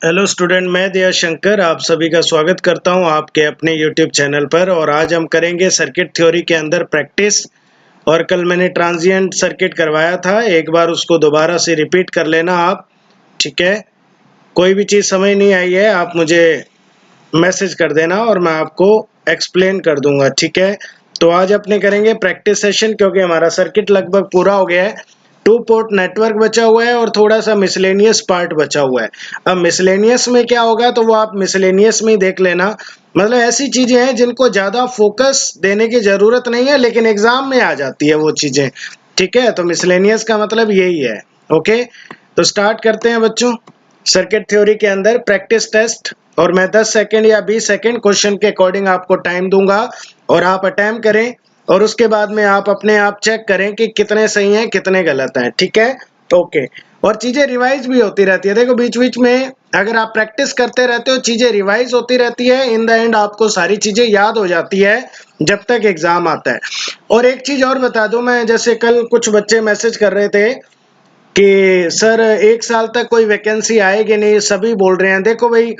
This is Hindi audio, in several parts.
हेलो स्टूडेंट, मैं दया शंकर आप सभी का स्वागत करता हूं आपके अपने यूट्यूब चैनल पर। और आज हम करेंगे सर्किट थ्योरी के अंदर प्रैक्टिस। और कल मैंने ट्रांजिएंट सर्किट करवाया था, एक बार उसको दोबारा से रिपीट कर लेना आप। ठीक है, कोई भी चीज़ समझ नहीं आई है आप मुझे मैसेज कर देना और मैं आपको एक्सप्लेन कर दूंगा। ठीक है, तो आज अपने करेंगे प्रैक्टिस सेशन, क्योंकि हमारा सर्किट लगभग पूरा हो गया है। 2 पोर्ट नेटवर्क बचा हुआ है और थोड़ा सा मिसलेनियस पार्ट बचा हुआ है। अब मिसलेनियस में क्या होगा तो वो आप मिसलेनियस में ही देख लेना। मतलब ऐसी चीजें हैं जिनको ज्यादा फोकस देने की जरूरत नहीं है, लेकिन एग्जाम में आ जाती है वो चीजें। ठीक है, तो मिसलेनियस का मतलब यही है। ओके, तो स्टार्ट करते हैं बच्चों। सर्किट थ्योरी के अंदर प्रैक्टिस टेस्ट, और मैं 10 सेकंड या 20 सेकंड क्वेश्चन के अकॉर्डिंग आपको टाइम दूंगा और आप अटेम्प्ट करें। और उसके बाद में आप अपने आप चेक करें कि कितने सही हैं कितने गलत हैं। ठीक है, ओके। और चीजें रिवाइज भी होती रहती है। देखो, बीच बीच में अगर आप प्रैक्टिस करते रहते हो चीजें रिवाइज होती रहती है। इन द एंड आपको सारी चीजें याद हो जाती है जब तक एग्जाम आता है। और एक चीज और बता दूं, मैं जैसे कल कुछ बच्चे मैसेज कर रहे थे कि सर 1 साल तक कोई वैकेंसी आएगी नहीं, सभी बोल रहे हैं। देखो भाई,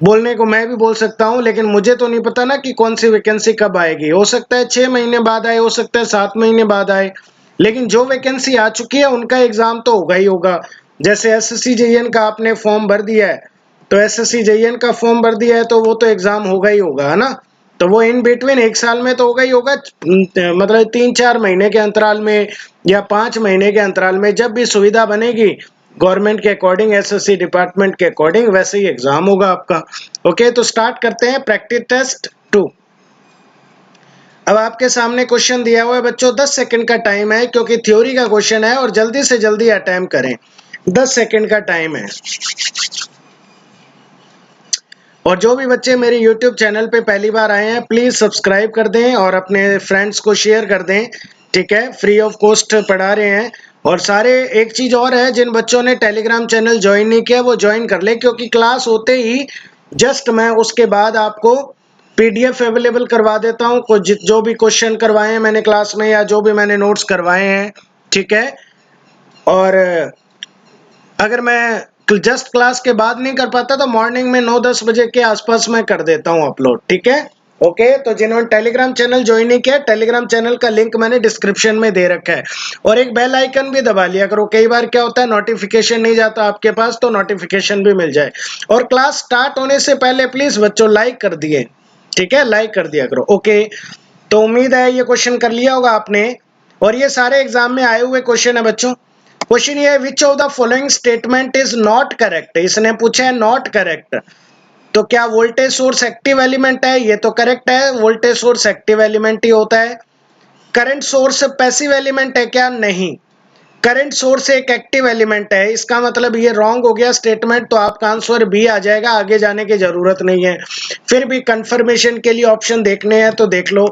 बोलने को मैं भी बोल सकता हूं, लेकिन मुझे तो नहीं पता ना कि कौन सी वैकेंसी कब आएगी। हो सकता है 6 महीने बाद आए, हो सकता है 7 महीने बाद आए, लेकिन जो वैकेंसी आ चुकी है उनका एग्जाम तो होगा ही होगा। जैसे एसएससी जेईएन का आपने फॉर्म भर दिया है, तो एसएससी जेईएन का फॉर्म भर दिया है तो वो तो एग्जाम होगा ही होगा, है ना। तो वो इन बिटवीन 1 साल में तो होगा ही होगा। मतलब 3-4 महीने के अंतराल में या 5 महीने के अंतराल में जब भी सुविधा बनेगी गवर्नमेंट के अकॉर्डिंग, एसएससी डिपार्टमेंट के अकॉर्डिंग, वैसे ही एग्जाम होगा आपका। ओके, तो स्टार्ट करते हैं प्रैक्टिस टेस्ट 2। अब आपके सामने क्वेश्चन दिया हुआ है बच्चों, 10 सेकंड का टाइम है, क्योंकि थ्योरी का क्वेश्चन है और जल्दी से जल्दी अटेम्प्ट करें। 10 सेकंड का टाइम है। और जो भी बच्चे मेरे YouTube चैनल पे पहली बार आए हैं प्लीज सब्सक्राइब कर दें और अपने फ्रेंड्स को शेयर कर दें। ठीक है, फ्री ऑफ कॉस्ट पढ़ा रहे हैं। और सारे, एक चीज और है, जिन बच्चों ने टेलीग्राम चैनल ज्वाइन नहीं किया वो ज्वाइन कर ले, क्योंकि क्लास होते ही जस्ट मैं उसके बाद आपको PDF अवेलेबल करवा देता हूँ। कुछ जो भी क्वेश्चन करवाए हैं मैंने क्लास में या जो भी मैंने नोट्स करवाए हैं। ठीक है, और अगर मैं जस्ट क्लास के बाद नहीं कर पाता तो मॉर्निंग में 9-10 बजे के आसपास मैं कर देता हूं अपलोड। ठीक है, ओके। तो जिन्होंने टेलीग्राम चैनल ज्वाइन नहीं किया, टेलीग्राम चैनल का लिंक मैंने डिस्क्रिप्शन में दे रखा है। और एक बेल आइकन भी दबा लिया करो, कई बार क्या होता है नोटिफिकेशन नहीं जाता आपके पास, तो नोटिफिकेशन भी मिल जाए। और क्लास स्टार्ट होने से पहले प्लीज बच्चों लाइक कर दिए। ठीक है, लाइक कर दिया करो। ओके, तो उम्मीद है ये क्वेश्चन कर लिया होगा आपने। और ये सारे एग्जाम में आए हुए क्वेश्चन है बच्चों। क्वेश्चन ये है, which of the following statement is not correct. इसने पूछा है नॉट करेक्ट, तो क्या वोल्टेज सोर्स एक्टिव एलिमेंट है? ये तो करेक्ट है, वोल्टेज सोर्स एक्टिव एलिमेंट ही होता है। करंट सोर्स पैसिव एलिमेंट है क्या? नहीं, करंट सोर्स एक एक्टिव एलिमेंट है। इसका मतलब ये रॉन्ग हो गया स्टेटमेंट, तो आपका आंसर बी आ जाएगा, आगे जाने की जरूरत नहीं है। फिर भी कंफर्मेशन के लिए ऑप्शन देखने हैं तो देख लो।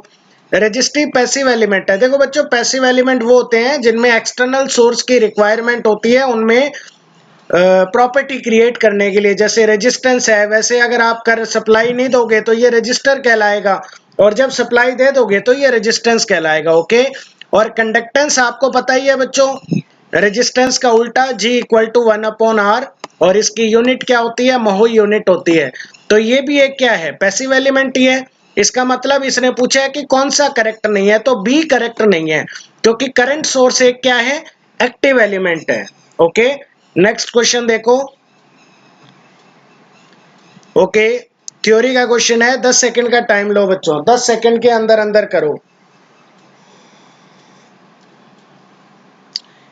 रजिस्टिव पैसिव एलिमेंट है। देखो बच्चों, पैसिव एलिमेंट वो होते हैं जिनमें एक्सटर्नल सोर्स की रिक्वायरमेंट होती है, उनमें प्रॉपर्टी क्रिएट करने के लिए। जैसे रेजिस्टेंस है, वैसे अगर आप कर सप्लाई नहीं दोगे तो ये रजिस्टर कहलाएगा, और जब सप्लाई दे दोगे तो ये रेजिस्टेंस कहलाएगा। ओके, और कंडक्टेंस आपको पता ही है बच्चों, रेजिस्टेंस का उल्टा G = 1/R, और इसकी यूनिट क्या होती है? महो यूनिट होती है। तो ये भी एक क्या है? पैसिव एलिमेंट ही है। इसका मतलब इसने पूछा है कि कौन सा करेक्ट नहीं है, तो बी करेक्ट नहीं है, क्योंकि करंट सोर्स एक क्या है? एक्टिव एलिमेंट है। ओके, नेक्स्ट क्वेश्चन देखो। ओके, थ्योरी का क्वेश्चन है, 10 सेकंड का टाइम लो बच्चों, 10 सेकंड के अंदर अंदर करो।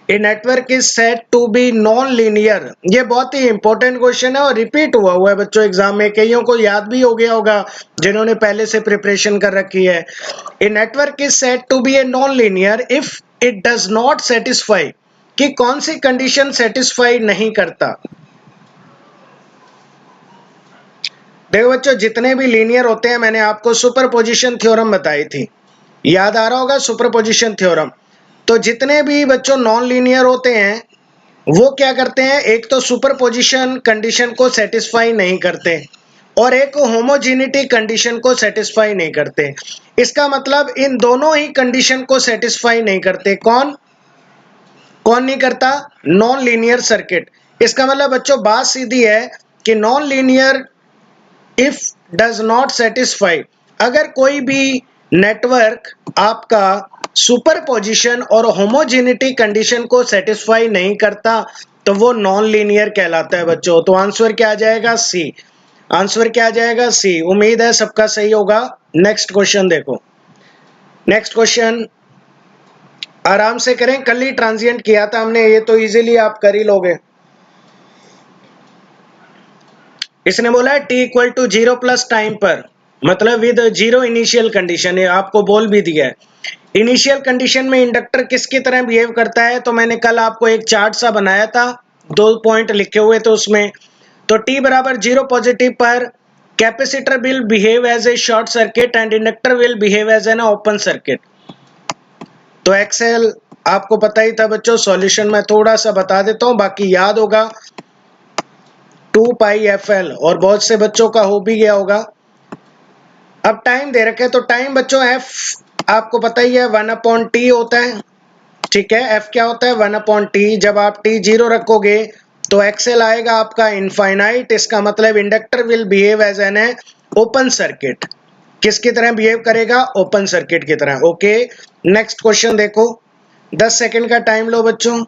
A network is said to be non linear. ये बहुत ही इंपॉर्टेंट क्वेश्चन है और रिपीट हुआ है बच्चों एग्जाम में, कईयों को याद भी हो गया होगा जिन्होंने पहले से प्रिपरेशन कर रखी है। A network is said to be a non linear if it does not satisfy. कि कौन सी कंडीशन सेटिस्फाई नहीं करता? देखो बच्चों, जितने भी लीनियर होते हैं, मैंने आपको सुपरपोजिशन थ्योरम बताई थी, याद आ रहा होगा सुपरपोजिशन थ्योरम। तो जितने भी बच्चों नॉन लीनियर होते हैं वो क्या करते हैं? एक तो सुपरपोजिशन कंडीशन को सेटिस्फाई नहीं करते, और एक होमोजेनिटी कंडीशन को सेटिस्फाई नहीं करते। इसका मतलब इन दोनों ही कंडीशन को सेटिस्फाई नहीं करते। कौन कौन नहीं करता? Non linear circuit. इसका मतलब बच्चों बात सीधी है कि non linear if does not satisfy, अगर कोई भी नेटवर्क आपका सुपरपोजिशन और होमोजेनिटी कंडीशन को सेटिस्फाई नहीं करता तो वो नॉन लीनियर कहलाता है बच्चों। तो आंसर क्या आ जाएगा? सी। आंसर क्या आ जाएगा? सी। उम्मीद है सबका सही होगा। नेक्स्ट क्वेश्चन देखो। नेक्स्ट क्वेश्चन आराम से करें, कल ही ट्रांजिएंट किया था हमने, ये तो इजीली आप कर ही लोगे। इसने बोला है टी इक्वल टू 0 प्लस टाइम पर, मतलब विद जीरो इनिशियल कंडीशन, ये आपको बोल भी दिया है। इनिशियल कंडीशन में इंडक्टर किसकी तरह बिहेव करता है, तो मैंने कल आपको एक चार्ट सा बनाया था, 2 पॉइंट लिखे हुए थे उसमें। तो टी बराबर 0 पॉजिटिव पर capacitor will behave as a short circuit and inductor will behave as an open circuit. तो एक्सेल आपको पता ही था बच्चों, सॉल्यूशन में थोड़ा सा बता देता हूं, बाकी याद होगा 2πfl, और बहुत से बच्चों का हो भी गया होगा। अब टाइम दे रखे, तो टाइम बच्चों f आपको पता ही है 1/t होता है, ठीक है। f क्या होता है? 1/t। जब आप t 0 रखोगे तो एक्सेल आएगा आपका इनफाइनाइट, इसका मतलब inductor will behave as an open circuit. किसकी तरह बिहेव करेगा? ओपन सर्किट की तरह। ओके, नेक्स्ट क्वेश्चन देखो, 10 सेकंड का टाइम लो बच्चों।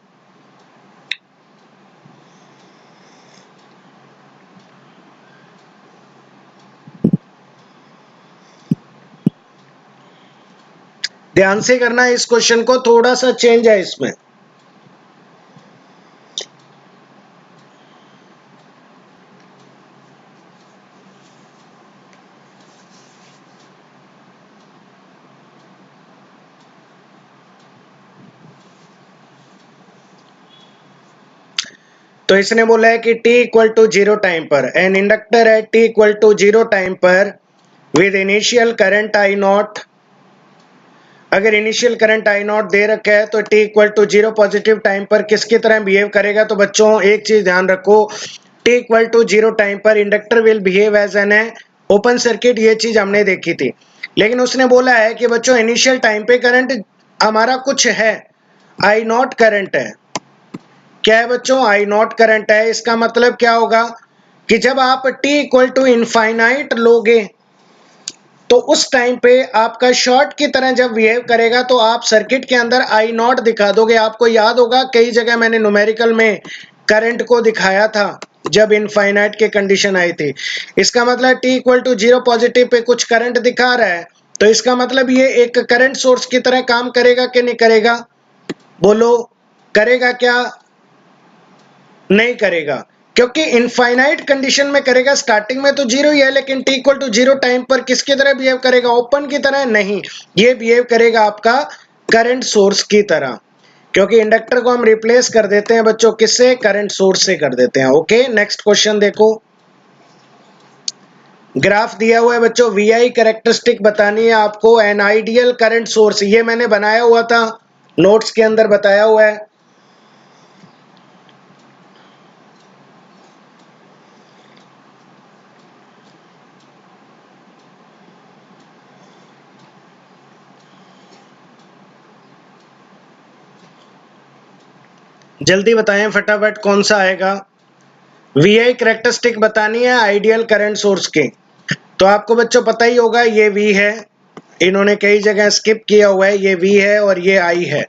ध्यान से करना है इस क्वेश्चन को, थोड़ा सा चेंज है इसमें। तो इसने बोला है कि t इक्वल टू 0 टाइम पर एन इंडक्टर है t इक्वल टू 0 टाइम पर with initial current I not. अगर इनिशियल करंट आई नॉट दे रखा है तो t equal to 0 positive time पर किसकी तरह बिहेव करेगा? तो बच्चों एक चीज ध्यान रखो, t इक्वल टू 0 टाइम पर inductor will behave as an open circuit, ये चीज हमने देखी थी। लेकिन उसने बोला है कि बच्चों इनिशियल टाइम पे करंट हमारा कुछ है, आई नॉट करंट है। क्या है बच्चों? आई नॉट करंट है। इसका मतलब क्या होगा कि जब आप t इक्वल टू इनफाइनाइट लोगे तो उस टाइम पे आपका शॉर्ट की तरह जब बिहेव करेगा तो आप सर्किट के अंदर आई नॉट दिखा दोगे। आपको याद होगा कई जगह मैंने न्यूमेरिकल में करंट को दिखाया था जब इनफाइनाइट के कंडीशन आई थी। इसका मतलब t equal to 0 positive pay कुछ करंट दिखा रहा है, तो इसका मतलब ये एक करंट सोर्स की तरह काम करेगा कि नहीं करेगा? बोलो, करेगा क्या? नहीं करेगा, क्योंकि इनफाइनाइट कंडीशन में करेगा। स्टार्टिंग में तो 0 ही है, लेकिन t इक्वल टू 0 टाइम पर किसकी तरह बिहेव करेगा? ओपन की तरह नहीं, ये बिहेव करेगा आपका करंट सोर्स की तरह, क्योंकि इंडक्टर को हम रिप्लेस कर देते हैं बच्चों, किससे? करंट सोर्स से कर देते हैं। ओके, नेक्स्ट क्वेश्चन देखो। ग्राफ दिया हुआ है बच्चों, VI कैरेक्टरिस्टिक बतानी है आपको, एन आइडियल करंट सोर्स, ये मैंने बनाया हुआ था, नोट्स के अंदर बताया हुआ है। जल्दी बताएं फटाफट कौन सा आएगा। VI कैरेक्टरिस्टिक बतानी है आइडियल करंट सोर्स की। तो आपको बच्चों पता ही होगा, ये V है, इन्होंने कई जगह स्किप किया हुआ है, ये V है और ये I है,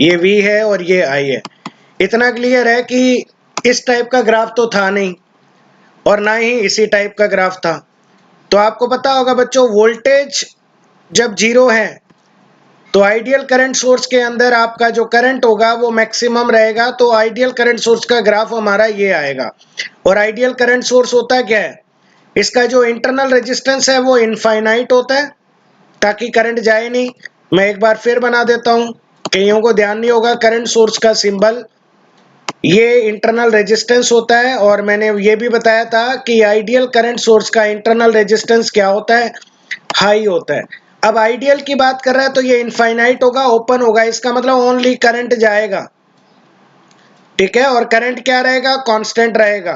ये V है और ये I है। इतना क्लियर है कि इस टाइप का ग्राफ तो था नहीं और ना ही इसी टाइप का ग्राफ था। तो आपको पता होगा बच्चों, वोल्टेज जब 0 है तो आइडियल करंट सोर्स के अंदर आपका जो करंट होगा वो मैक्सिमम रहेगा। तो आइडियल करंट सोर्स का ग्राफ हमारा ये आएगा। और आइडियल करंट सोर्स होता क्या है? इसका जो इंटरनल रेजिस्टेंस है वो इनफाइनाइट होता है, ताकि करंट जाए नहीं। मैं एक बार फिर बना देता हूं, कईयों को ध्यान नहीं होगा, करंट सोर्स का सिंबल ये इंटरनल रेजिस्टेंस होता है। और मैंने ये भी बताया था कि आइडियल करंट सोर्स का इंटरनल रेजिस्टेंस क्या होता है? हाई होता है। अब आइडियल की बात कर रहा है तो ये इनफाइनाइट होगा, ओपन होगा, इसका मतलब ओनली करंट जाएगा, ठीक है। और करंट क्या रहेगा? कांस्टेंट रहेगा।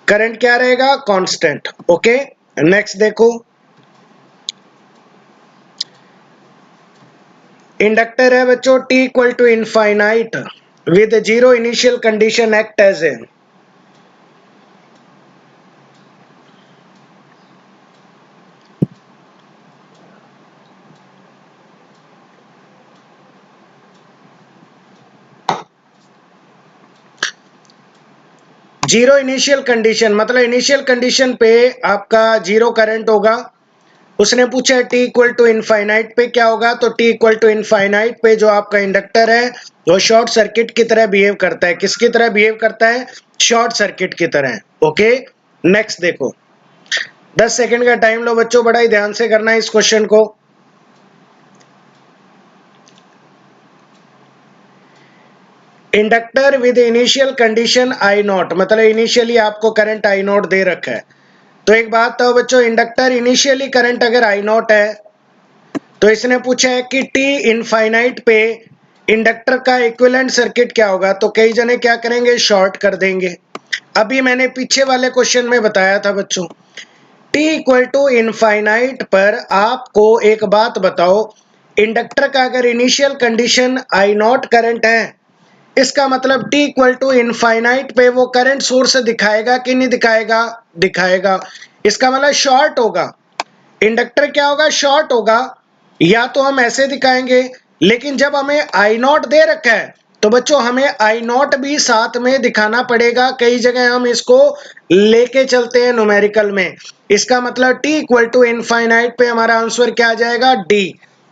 करंट क्या रहेगा? कांस्टेंट। ओके, नेक्स्ट देखो। इंडक्टर है बच्चों t equal to infinite with 0 initial condition act as a, zero initial condition मतलब इनिशियल कंडीशन पे आपका जीरो करंट होगा। उसने पूछा t इक्वल टू इनफाइनाइट पे क्या होगा, तो t इक्वल टू इनफाइनाइट पे जो आपका इंडक्टर है वो शॉर्ट सर्किट की तरह बिहेव करता है। किसकी तरह बिहेव करता है? शॉर्ट सर्किट की तरह। ओके, नेक्स्ट देखो, 10 सेकंड का टाइम लो बच्चों, बड़ा ही ध्यान से करना है इस क्वेश्चन को। Inductor with initial condition I not, मतलब इनिशियली आपको करंट आई नॉट दे रखा है। तो एक बात तो बच्चों, इंडक्टर इनिशियली करंट अगर आई नॉट है तो इसने पूछा है कि टी इनफाइनाइट पे इंडक्टर का इक्विवेलेंट सर्किट क्या होगा, तो कई जने क्या करेंगे, शॉर्ट कर देंगे। अभी मैंने पीछे वाले क्वेश्चन में बताया था बच्चों, t इक्वल टू इनफाइनाइट पर आपको एक बात बताओ, इंडक्टर का अगर initial condition I not current है, इसका मतलब t इक्वल टू इनफाइनाइट पे वो करंट सोर्स दिखाएगा कि नहीं दिखाएगा? दिखाएगा। इसका मतलब शॉर्ट होगा, इंडक्टर क्या होगा? शॉर्ट होगा। या तो हम ऐसे दिखाएंगे, लेकिन जब हमें आई नॉट दे रखा है तो बच्चों हमें आई नॉट भी साथ में दिखाना पड़ेगा। कई जगह हम इसको लेके चलते हैं न्यूमेरिकल में। इसका मतलब t इक्वल टू इनफाइनाइट पे हमारा आंसर क्या आ जाएगा? डी,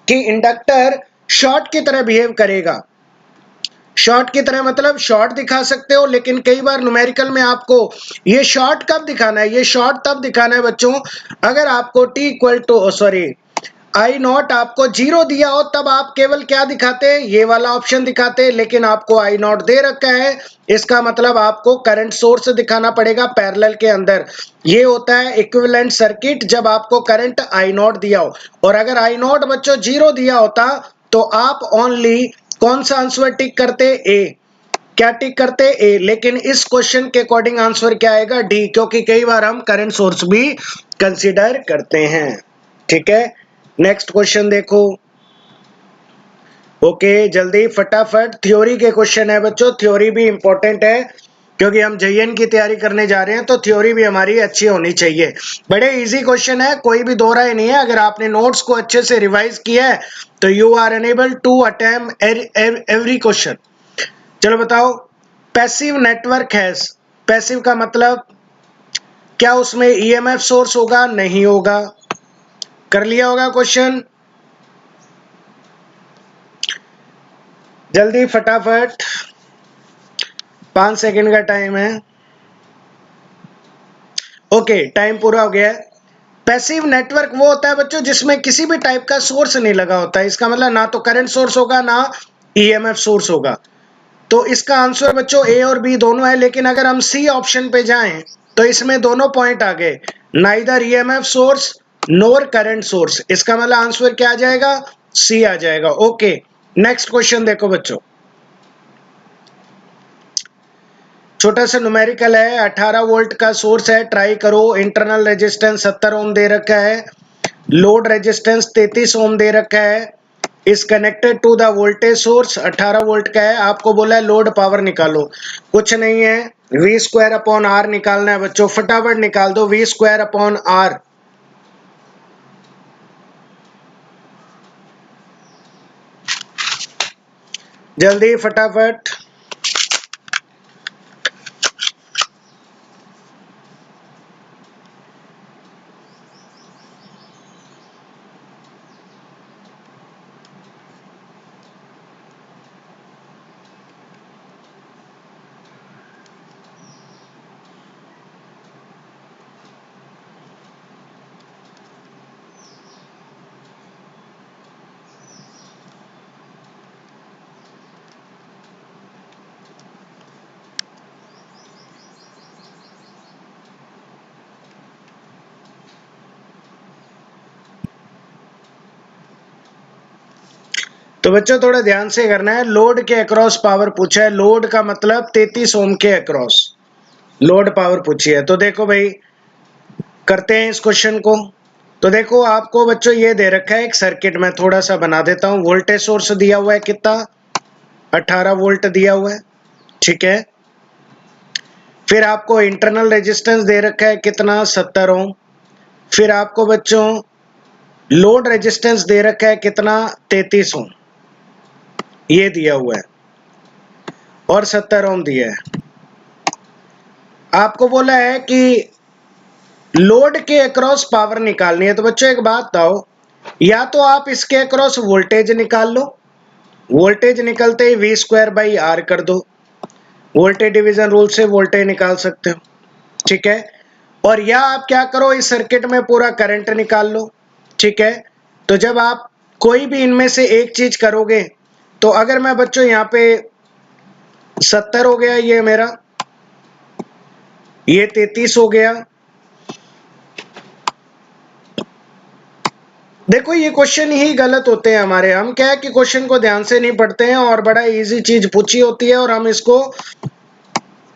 कि इंडक्टर शॉर्ट की तरह बिहेव करेगा। शॉर्ट की तरह मतलब शॉर्ट दिखा सकते हो, लेकिन कई बार न्यूमेरिकल में आपको ये शॉर्ट कब दिखाना है? ये शॉर्ट तब दिखाना है बच्चों अगर आपको t equal to sorry I not आपको जीरो दिया हो, तब आप केवल क्या दिखाते हैं? ये वाला ऑप्शन दिखाते। लेकिन आपको आई नॉट दे रखा है, इसका मतलब आपको करंट सोर्स दिखाना पड़ेगा पैरेलल के अंदर। ये होता है इक्विवेलेंट सर्किट, जब आपको करंट आई नॉट दिया हो। और अगर आई नॉट बच्चों जीरो दिया होता तो आप ओनली कौन सा आंसर टिक करते? ए। क्या टिक करते? ए। लेकिन इस क्वेश्चन के अकॉर्डिंग आंसर क्या आएगा? डी, क्योंकि कई बार हम करंट सोर्स भी कंसीडर करते हैं। ठीक है, नेक्स्ट क्वेश्चन देखो। ओके, जल्दी फटाफट थ्योरी के क्वेश्चन है बच्चों। थ्योरी भी इंपॉर्टेंट है क्योंकि हम जेईएन की तैयारी करने जा रहे हैं, तो थ्योरी भी हमारी अच्छी होनी चाहिए। बड़े इजी क्वेश्चन है, कोई भी दो राय नहीं है। अगर आपने नोट्स को अच्छे से रिवाइज किया है तो you are enable to attempt every question. चलो बताओ, पैसिव नेटवर्क है। पैसिव का मतलब क्या उसमें ईएमएफ सोर्स होगा? नहीं होगा। कर लिया होगा क्वेश्चन, जल्दी फटाफट, 5 सेकंड का टाइम है। ओके, टाइम पूरा हो गया है। पैसिव नेटवर्क वो होता है बच्चों जिसमें किसी भी टाइप का सोर्स नहीं लगा होता है। इसका मतलब ना तो करंट सोर्स होगा ना ईएमएफ सोर्स होगा। तो इसका आंसर बच्चों ए और बी दोनों है। लेकिन अगर हम सी ऑप्शन पे जाएं तो इसमें दोनों पॉइंट आ गए, नाइदर ईएमएफ सोर्स नोर करंट सोर्स। इसका मतलब आंसर क्या आ जाएगा? सी आ जाएगा। ओके, नेक्स्ट क्वेश्चन देखो बच्चों, छोटा सा न्यूमेरिकल है। 18 वोल्ट का सोर्स है, ट्राई करो। इंटरनल रेजिस्टेंस 70 ओम दे रखा है, लोड रेजिस्टेंस 33 ओम दे रखा है, is connected to the voltage source. 18 volt का है, आपको बोला है लोड पावर निकालो। कुछ नहीं है, वी स्क्वायर अपॉन आर निकालना है बच्चों। फटाफट निकाल दो, वी स्क्वायर अपॉन आर। जल्दी फटाफट। तो बच्चों थोड़ा ध्यान से करना है। लोड के अक्रॉस पावर पूछा है, लोड का मतलब 33 ओम के अक्रॉस लोड पावर पूछी है। तो देखो भाई, करते हैं इस क्वेश्चन को। तो देखो आपको बच्चों ये दे रखा है एक सर्किट, में थोड़ा सा बना देता हूं। वोल्टेज सोर्स दिया हुआ है कितना? 18 वोल्ट दिया हुआ है, ठीक है। फिर आपको इंटरनल रेजिस्टेंस दे रखा है कितना? 70 ओम। फिर आपको बच्चों लोड रेजिस्टेंस दे रखा है कितना? 33 ओम, ये दिया हुआ है, और 70 ओम दिया है। आपको बोला है कि लोड के अक्रॉस पावर निकालनी है। तो बच्चों एक बात बताओ, या तो आप इसके अक्रॉस वोल्टेज निकाल लो, वोल्टेज निकलते ही वी स्क्वायर बाई आर कर दो, वोल्टेज डिवीजन रूल से वोल्टेज निकाल सकते हो, ठीक है। और या आप क्या करो, इस सर्किट में पूरा करंट निकाल लो, ठीक है। तो जब आप कोई भी इनमें से एक चीज करोगे, तो अगर मैं बच्चों यहाँ पे 70 हो गया ये मेरा, ये 33 हो गया। देखो ये क्वेश्चन ही गलत होते हैं हमारे, हम क्या है कि क्वेश्चन को ध्यान से नहीं पढ़ते हैं और बड़ा इजी चीज पूछी होती है और हम इसको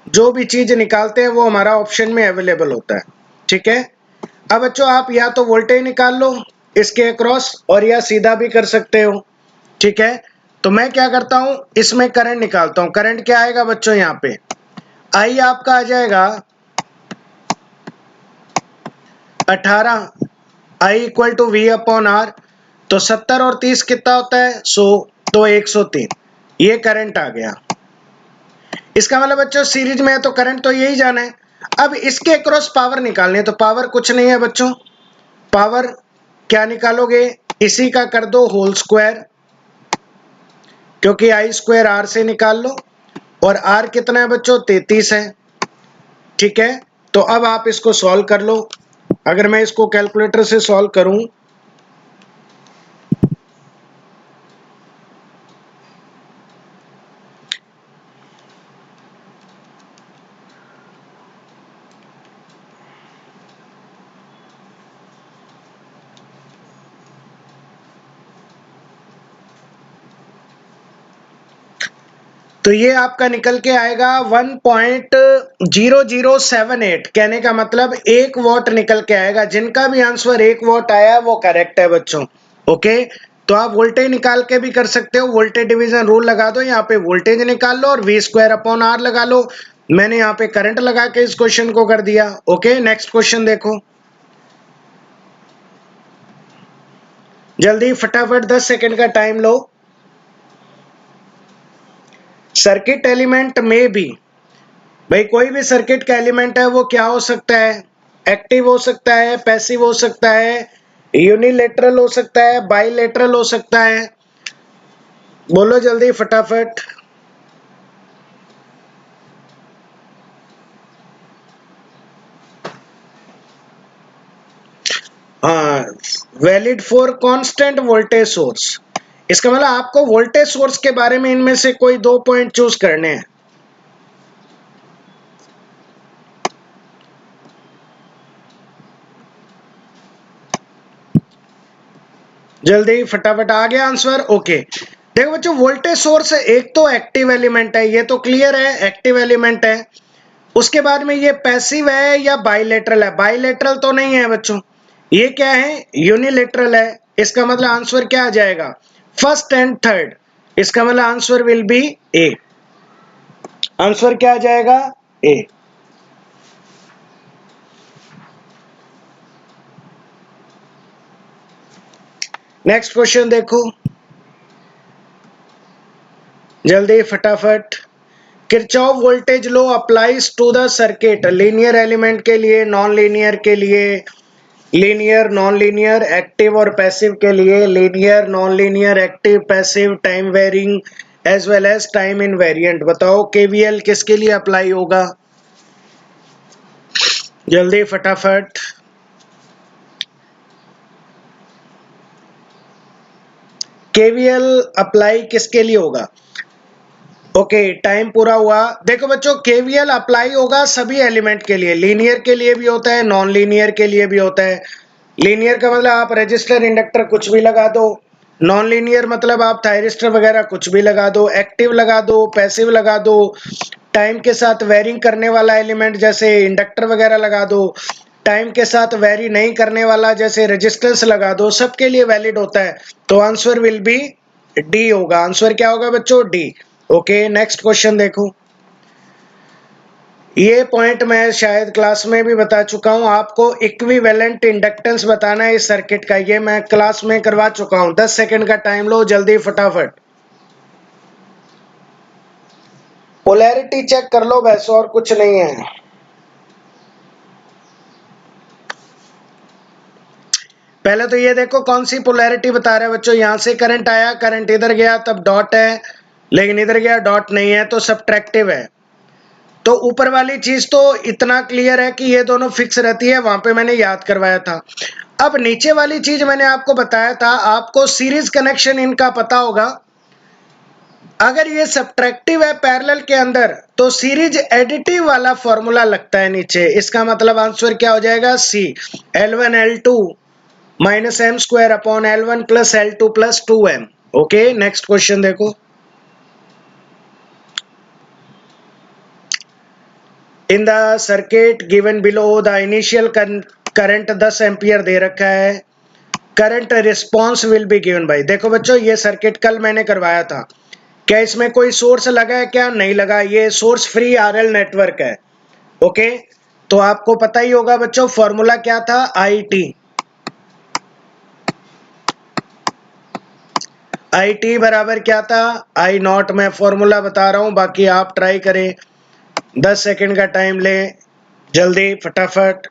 जो भी चीज निकालते हैं वो हमारा ऑप्शन में अवेलेबल होता है, ठीक है। अब बच्चों आप या तो वोल्टेज निकाल लो इसके अक्रॉस, और या सीधा भी कर सकते हो, ठीक है। तो मैं क्या करता हूं, इसमें करंट निकालता हूं। करंट क्या आएगा बच्चों, यहाँ पे आई आपका आ जाएगा 18, I equal to V upon R. तो 70 और 30 कितना होता है, 100, तो 103, ये करंट आ गया। इसका मतलब बच्चों सीरीज में है तो करंट तो यही जाना है। अब इसके अक्रॉस पावर निकालनी है, तो पावर कुछ नहीं है बच्चों, पावर क्या निकालोगे, इसी का कर दो होल स्क्वायर, क्योंकि आई स्क्वायर आर से निकाल लो, और आर कितना है बच्चों, 33 है, ठीक है। तो अब आप इसको सॉल्व कर लो। अगर मैं इसको कैलकुलेटर से सॉल्व करूं, तो ये आपका निकल के आएगा 1.0078। कहने का मतलब 1 वॉट निकल के आएगा। जिनका भी आंसर 1 वॉट आया वो करेक्ट है बच्चों, ओके। तो आप वोल्टेज निकाल के भी कर सकते हो, वोल्टेज डिवीजन रूल लगा दो, यहाँ पे वोल्टेज निकाल लो और वी स्क्वायर अपॉन आर लगा लो। मैंने यहाँ पे करंट लगा के इस क्वेश्चन को कर दिया, ओके। नेक्स्ट क्वेश्चन देखो, जल्दी फटाफट 10 सेकंड का टाइम लो। सर्किट एलिमेंट में भी, भाई कोई भी सर्किट का एलिमेंट है वो क्या हो सकता है, एक्टिव हो सकता है, पैसिव हो सकता है, यूनिलेटरल हो सकता है, बाइलेटरल हो सकता है। बोलो जल्दी फटाफट। हाँ, valid for constant voltage source. इसका मतलब आपको वोल्टेज सोर्स के बारे में इनमें से कोई 2 पॉइंट चूज करने हैं। जल्दी फटाफट आ गया आंसर, ओके। देखो बच्चों वोल्टेज सोर्स एक तो एक्टिव एलिमेंट है, ये तो क्लियर है, एक्टिव एलिमेंट है। उसके बाद में ये पैसिव है या बाइलेटरल है, बाइलेटरल तो नहीं है बच्चों, ये क्या है, यूनिलेटरल है। इसका मतलब आंसर क्या आ जाएगा, फर्स्ट एंड थर्ड। इसका मतलब answer will be A. Answer क्या आ जाएगा, ए। नेक्स्ट क्वेश्चन देखो जल्दी फटाफट। Kirchhoff voltage law applies to the circuit, linear element के लिए, नॉन लीनियर के लिए, लीनियर नॉन लीनियर एक्टिव और पैसिव के लिए, linear non linear active passive, time varying as well as time invariant. बताओ केवीएल किसके लिए अप्लाई होगा, जल्दी फटाफट। केवीएल अप्लाई किसके लिए होगा, ओके टाइम पूरा हुआ। देखो बच्चों केवीएल अप्लाई होगा सभी एलिमेंट के लिए, लीनियर के लिए भी होता है, नॉन लीनियर के लिए भी होता है। लीनियर का मतलब आप रजिस्टर इंडक्टर कुछ भी लगा दो, नॉन लीनियर मतलब आप थायरिस्टर वगैरह कुछ भी लगा दो, एक्टिव लगा दो, पैसिव लगा दो, टाइम के साथ वेरिंग करने वाला एलिमेंट जैसे इंडक्टर वगैरह लगा दो, टाइम के साथ वेरी नहीं करने वाला जैसे रेजिस्टेंस लगा दो, सबके लिए वैलिड होता है। तो आंसर विल बी डी होगा। आंसर क्या होगा बच्चों, डी, ओके। नेक्स्ट क्वेश्चन देखो, ये पॉइंट मैं शायद क्लास में भी बता चुका हूं आपको, इक्विवेलेंट इंडक्टेंस बताना है इस सर्किट का, ये मैं क्लास में करवा चुका हूं। 10 सेकंड का टाइम लो जल्दी फटाफट। पोलैरिटी चेक कर लो बस, और कुछ नहीं है। पहले तो ये देखो कौन सी पोलैरिटी बता रहा है बच्चों, यहां से करंट आया, करंट इधर गया तब डॉट है, लेकिन इधर गया डॉट नहीं है तो सब्ट्रैक्टिव है। तो ऊपर वाली चीज तो इतना क्लियर है कि ये दोनों फिक्स रहती है, वहां पे मैंने याद करवाया था। अब नीचे वाली चीज मैंने आपको बताया था, आपको सीरीज कनेक्शन इनका पता होगा। अगर ये सब्ट्रैक्टिव है पैरेलल के अंदर तो सीरीज एडिटिव वाला फॉर्मूला लगता है नीचे। इसका मतलब आंसर क्या हो जाएगा, C L1 L2 minus M square upon L1 plus L2 plus 2m। Okay, next question देखो। In the circuit given below the initial current 10 ampere दे रखा है, current response will be given by. देखो बच्चों ये सर्किट कल मैंने करवाया था, क्या इसमें कोई सोर्स लगा है, क्या नहीं लगा, ये सोर्स फ्री आरएल नेटवर्क है। ओके, तो आपको पता ही होगा बच्चों फॉर्मूला क्या था, आई टी बराबर क्या था, आई नॉट। मैं फॉर्मूला बता रहा हूं, बाकी आप ट्राई करें, 10 सेकंड का टाइम ले, जल्दी फटाफट।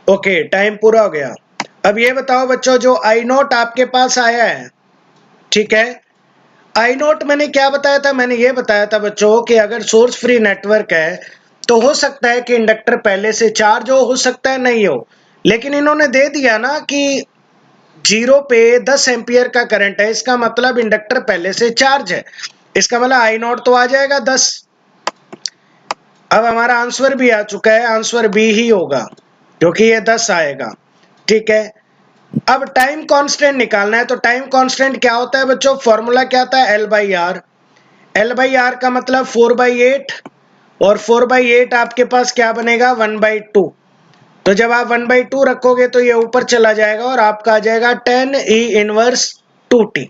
ओके, टाइम पूरा हो गया। अब ये बताओ बच्चों, जो आई नोट आपके पास आया है, ठीक है, आई नोट मैंने क्या बताया था, मैंने ये बताया था बच्चों कि अगर सोर्स फ्री नेटवर्क है तो हो सकता है कि इंडक्टर पहले से चार्ज हो सकता है नहीं हो, लेकिन इन्होंने दे दिया ना कि जीरो पे 10 एम्पियर का करंट है, इसका मतलब इंडक्टर पहले से चार्ज है, इसका मतलब आई नोट तो आ जाएगा 10। अब हमारा आंसर भी आ चुका है, आंसर बी ही होगा क्योंकि ये 10 आएगा। ठीक है, अब टाइम कांस्टेंट निकालना है, तो टाइम कांस्टेंट क्या होता है बच्चों, फॉर्मूला क्या था, L by R. L by R का मतलब 4/8, और 4/8 आपके पास क्या बनेगा, 1/2। तो जब आप 1/2 रखोगे तो ये ऊपर चला जाएगा और आपका आ जाएगा 10e−2t।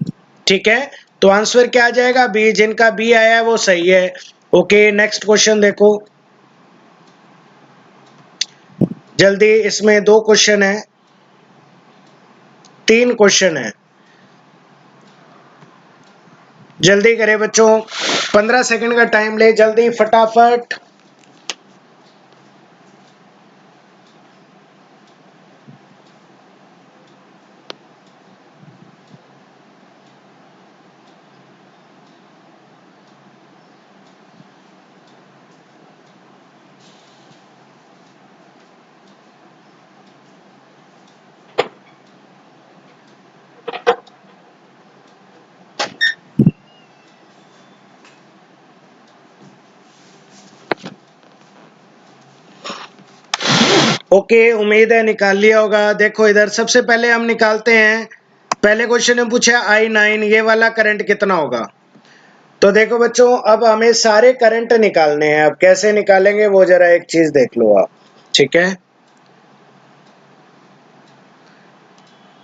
ठीक है, तो आंसर क्या आ जाएगा, बी। जिनका बी आया है वो सही है। ओके, नेक्स्ट क्वेश्चन देखो जल्दी, इसमें 2 क्वेश्चन है, 3 क्वेश्चन है, जल्दी करें बच्चों, 15 सेकंड का टाइम ले, जल्दी फटाफट। ओके, उम्मीद है निकाल लिया होगा। देखो इधर सबसे पहले हम निकालते हैं, पहले क्वेश्चन में पूछा I9, ये वाला करंट कितना होगा। तो देखो बच्चों अब हमें सारे करंट निकालने हैं, अब कैसे निकालेंगे वो जरा एक चीज देख लो आप। ठीक है,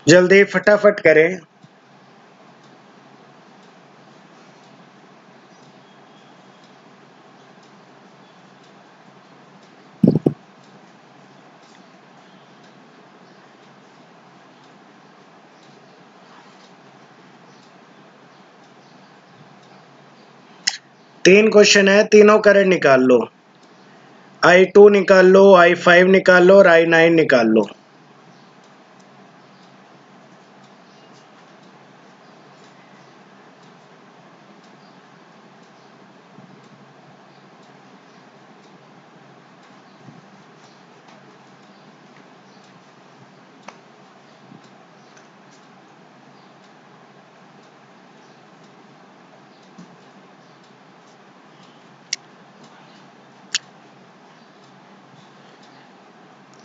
जल्दी फटाफट करें। तीन क्वेश्चन है, तीनों करंट निकाल लो, I2 निकाल लो, I5 निकाल लो और I9 निकाल लो।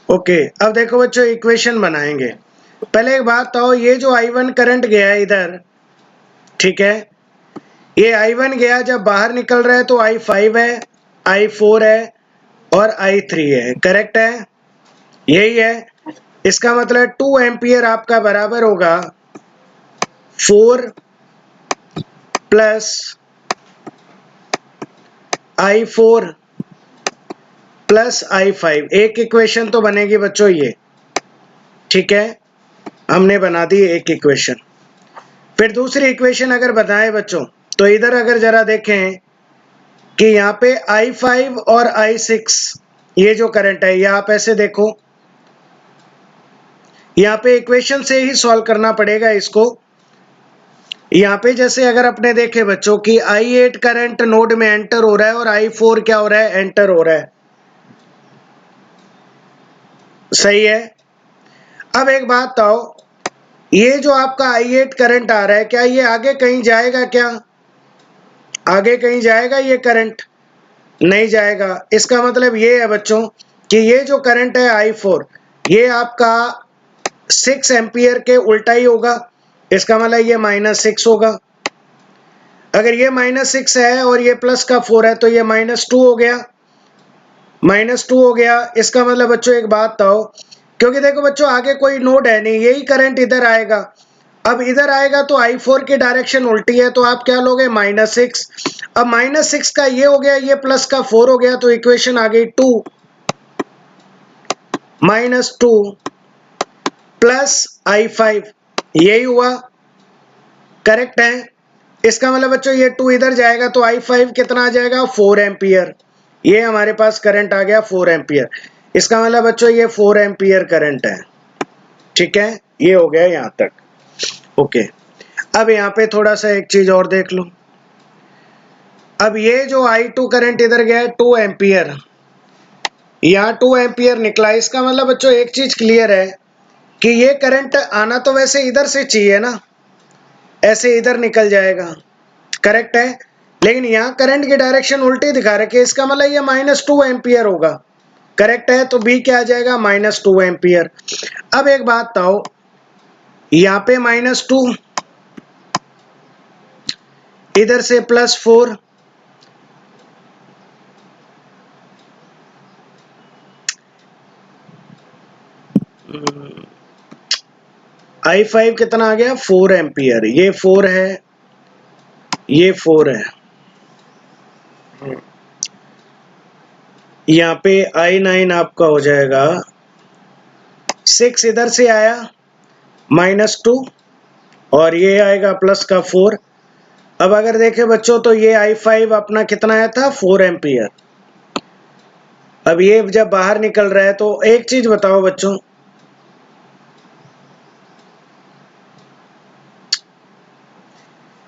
ओके, अब देखो बच्चों इक्वेशन बनाएंगे। पहले एक बात तो, ये जो I1 करंट गया है इधर, ठीक है, ये I1 गया जब बाहर निकल रहा है तो I5 है, I4 है और I3 है, करेक्ट है, यही है। इसका मतलब 2 एम्पियर आपका बराबर होगा 4 प्लस I4 प्लस I5। एक इक्वेशन तो बनेगी बच्चों ये, ठीक है, हमने बना दी एक इक्वेशन। फिर दूसरी इक्वेशन अगर बताएं बच्चों, तो इधर अगर जरा देखें कि यहाँ पे I5 और I6 ये जो करंट है, ये आप ऐसे देखो, यहाँ पे इक्वेशन से ही सॉल्व करना पड़ेगा इसको। यहाँ पे जैसे अगर अपने देखे बच्चों कि I8 करंट नोड में एंटर हो रहा है और I4 क्या हो रहा है, एंटर हो रहा है, सही है। अब एक बात बताओ, ये जो आपका I8 करंट आ रहा है, क्या ये आगे कहीं जाएगा? क्या आगे कहीं जाएगा ये करंट? नहीं जाएगा। इसका मतलब ये है बच्चों कि ये जो करंट है I4, ये आपका 6 एम्पियर के उल्टा ही होगा। इसका मतलब ये -6 होगा। अगर ये -6 है और ये प्लस का 4 है तो ये -2 हो गया, -2 हो गया। इसका मतलब बच्चों एक बात बताओ, क्योंकि देखो बच्चों आगे कोई नोड है नहीं, यही करंट इधर आएगा। अब इधर आएगा तो I4 की डायरेक्शन उल्टी है, तो आप क्या लोगे, -6। अब -6 का ये हो गया, ये प्लस का 4 हो गया, तो इक्वेशन आ गई 2 -2 प्लस I5, यही हुआ, करेक्ट है। इसका मतलब बच्चों ये 2 इधर जाएगा तो I5 कितना आ जाएगा, 4 एम्पियर। ये हमारे पास करंट आ गया 4 एम्पियर। इसका मतलब बच्चों ये 4 एम्पियर करंट है, ठीक है। ये हो गया यहाँ तक, ओके। अब यहाँ पे थोड़ा सा एक चीज और देख लो। अब ये जो I2 करंट इधर गया है 2 एम्पियर, यहाँ 2 एम्पियर निकला। इसका मतलब बच्चों एक चीज क्लियर है कि ये करंट आना तो वैसे इधर से चाहिए ना, ऐसे इधर निकल जाएगा, करेक्ट है। लेकिन यहाँ करंट की डायरेक्शन उल्टी दिखा रखी है, इसका मतलब ये -2 एम्पियर होगा, करेक्ट है। तो बी क्या आ जाएगा, -2 एम्पियर। अब एक बात बताओ, यहाँ पे -2, इधर से +4, I5 कितना आ गया, 4 एम्पियर। ये 4 है, ये 4 है। यहाँ पे I9 आपका हो जाएगा 6, इधर से आया -2 और ये आएगा प्लस का 4। अब अगर देखें बच्चों तो ये I5 अपना कितना आया था, 4 एम्पियर। अब ये जब बाहर निकल रहा है तो एक चीज बताओ बच्चों,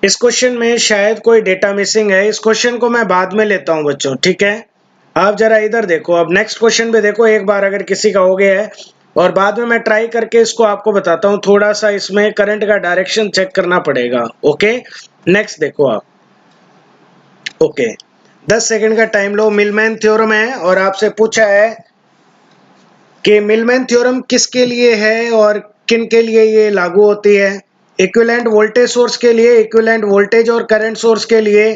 इस क्वेश्चन में शायद कोई डेटा मिसिंग है। इस क्वेश्चन को मैं बाद में लेता हूं बच्चों, ठीक है। आप जरा इधर देखो, अब नेक्स्ट क्वेश्चन पे देखो एक बार, अगर किसी का हो गया है, और बाद में मैं ट्राई करके इसको आपको बताता हूं। थोड़ा सा इसमें करंट का डायरेक्शन चेक करना पड़ेगा, ओके। नेक्स्ट देखो आप, ओके। 10 सेकंड का टाइम लो। मिलमैन थ्योरम है और आपसे पूछा है कि मिलमैन थ्योरम किसके लिए है और किन के लिए ये लागू होती है। इक्विवेलेंट वोल्टेज सोर्स के लिए, इक्विवेलेंट वोल्टेज और करंट सोर्स के लिए,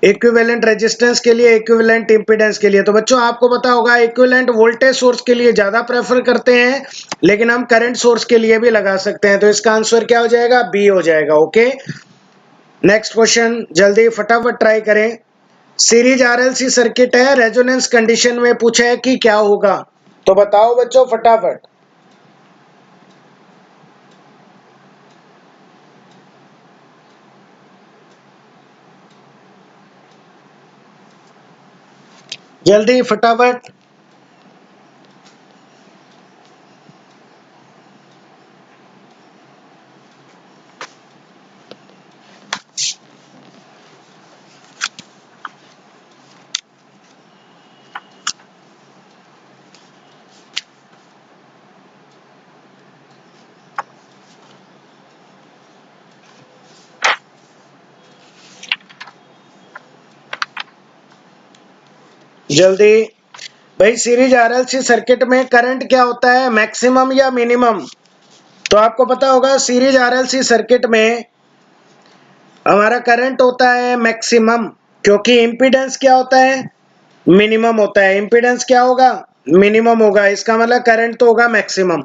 इक्विवेलेंट रेजिस्टेंस के लिए, इक्विवेलेंट इंपीडेंस के लिए। तो बच्चों आपको पता होगा इक्विवेलेंट वोल्टेज सोर्स के लिए ज्यादा प्रेफर करते हैं, लेकिन हम करंट सोर्स के लिए भी लगा सकते हैं। तो इसका आंसर क्या हो जाएगा, बी हो जाएगा, ओके। नेक्स्ट क्वेश्चन जल्दी फटाफट ट्राई करें। सीरीज आरएलसी सर्किट है, रेजोनेंस कंडीशन में पूछा है कि क्या होगा, तो बताओ बच्चों फटाफट। जल्दी फटाफट। जल्दी भाई, सीरीज आरएलसी सर्किट में करंट क्या होता है, मैक्सिमम या मिनिमम? तो आपको पता होगा सीरीज आरएलसी सर्किट में हमारा करंट होता है मैक्सिमम, क्योंकि इंपीडेंस क्या होता है, मिनिमम होता है। इंपीडेंस क्या होगा, मिनिमम होगा। इसका मतलब करंट तो होगा मैक्सिमम।